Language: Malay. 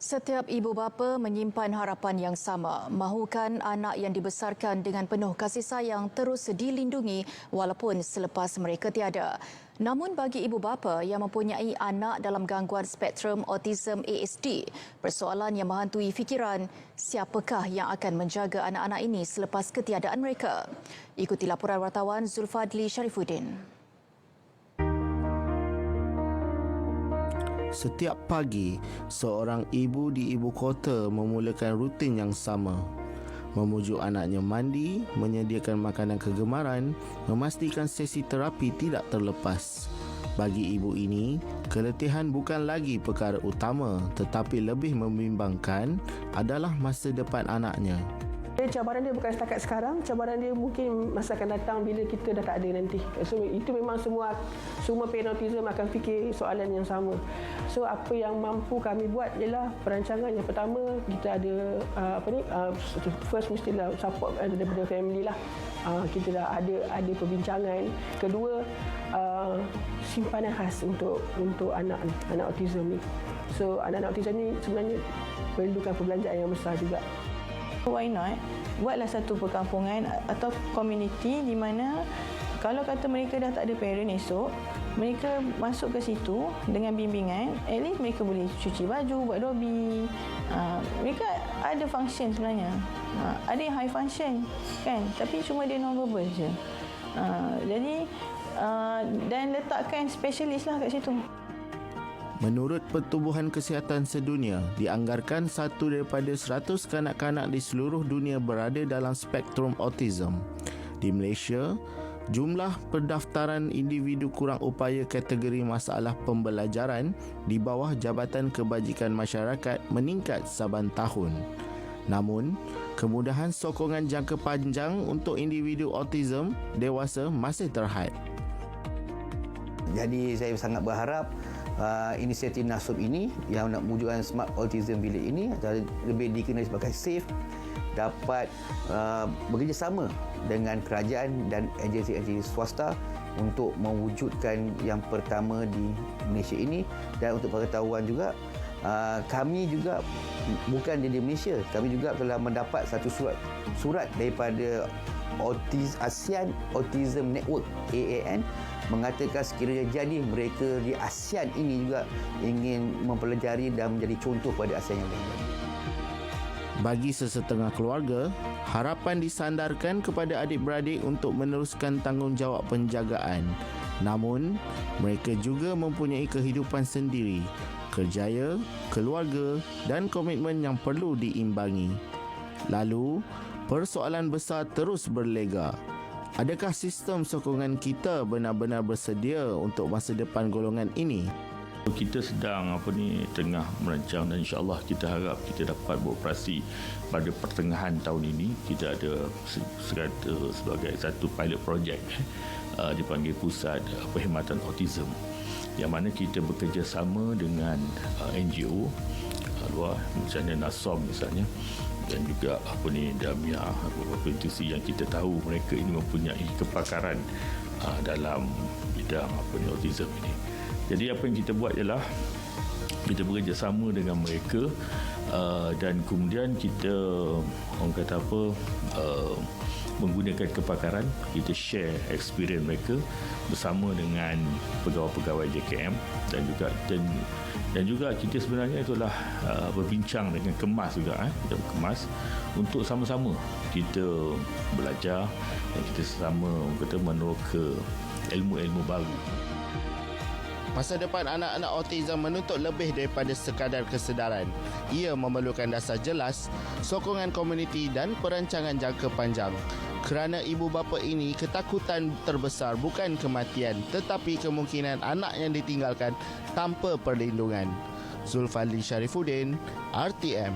Setiap ibu bapa menyimpan harapan yang sama, mahukan anak yang dibesarkan dengan penuh kasih sayang terus dilindungi walaupun selepas mereka tiada. Namun bagi ibu bapa yang mempunyai anak dalam gangguan spektrum autism ASD, persoalan yang menghantui fikiran, siapakah yang akan menjaga anak-anak ini selepas ketiadaan mereka? Ikuti laporan wartawan Zulfadli Sharifuddin. Setiap pagi, seorang ibu di ibu kota memulakan rutin yang sama. Memujuk anaknya mandi, menyediakan makanan kegemaran, memastikan sesi terapi tidak terlepas. Bagi ibu ini, keletihan bukan lagi perkara utama, tetapi lebih membimbangkan adalah masa depan anaknya. Cabaran dia bukan setakat sekarang, cabaran dia mungkin masa akan datang bila kita dah tak ada nanti. So itu memang semua parent autism akan fikir soalan yang sama. So apa yang mampu kami buat ialah perancangan. Yang pertama kita ada first mestilah support daripada family lah. Kita dah ada perbincangan. Kedua, simpanan khas untuk anak autism ni. So anak-anak autism ni sebenarnya perlukan perbelanjaan yang besar juga. Why not? Buatlah satu perkampungan atau komuniti di mana kalau kata mereka dah tak ada parent esok, mereka masuk ke situ dengan bimbingan, at least mereka boleh cuci baju, buat dobi. Mereka ada function sebenarnya. Ada yang high function kan, tapi cuma dia non-verbal je. Jadi dan letakkan specialist lah kat situ. Menurut Pertubuhan Kesihatan Sedunia, dianggarkan 1 daripada 100 kanak-kanak di seluruh dunia berada dalam spektrum autism. Di Malaysia, jumlah pendaftaran individu kurang upaya kategori masalah pembelajaran di bawah Jabatan Kebajikan Masyarakat meningkat saban tahun. Namun, kemudahan sokongan jangka panjang untuk individu autism dewasa masih terhad. Jadi saya sangat berharap inisiatif NASUB ini yang nak mewujudkan Smart Autism Village ini atau lebih dikenali sebagai SAFE dapat bekerjasama dengan kerajaan dan agensi-agensi swasta untuk mewujudkan yang pertama di Malaysia ini. Dan untuk pengetahuan juga, kami juga bukan di Malaysia, kami juga telah mendapat satu surat daripada ASEAN Autism Network AAN mengatakan sekiranya jadi mereka di ASEAN ini juga ingin mempelajari dan menjadi contoh pada ASEAN yang lain. Bagi sesetengah keluarga, harapan disandarkan kepada adik-beradik untuk meneruskan tanggungjawab penjagaan. Namun, mereka juga mempunyai kehidupan sendiri, kerjaya, keluarga dan komitmen yang perlu diimbangi. Lalu, persoalan besar terus berlega. Adakah sistem sokongan kita benar-benar bersedia untuk masa depan golongan ini? Kita sedang tengah merancang dan insya-Allah kita harap kita dapat beroperasi pada pertengahan tahun ini. Kita ada sebagai satu pilot project dipanggil Pusat Perkhidmatan Autism, yang mana kita bekerjasama dengan NGO luar, misalnya NASOM misalnya, dan juga Damia, beberapa institusi yang kita tahu mereka ini mempunyai kepakaran dalam bidang autism ini. Jadi apa yang kita buat ialah kita bekerjasama dengan mereka dan kemudian kita menggunakan kepakaran, kita share experience mereka bersama dengan pegawai-pegawai JKM dan juga kita sebenarnya itulah berbincang dengan Kemas juga, kita berkemas untuk sama-sama kita belajar dan kita sama meneroka ilmu-ilmu baru. Masa depan anak-anak autism menuntut lebih daripada sekadar kesedaran. Ia memerlukan dasar jelas, sokongan komuniti dan perancangan jangka panjang. Kerana ibu bapa ini, ketakutan terbesar bukan kematian tetapi kemungkinan anak yang ditinggalkan tanpa perlindungan. Zulfadli Sharifuddin, RTM.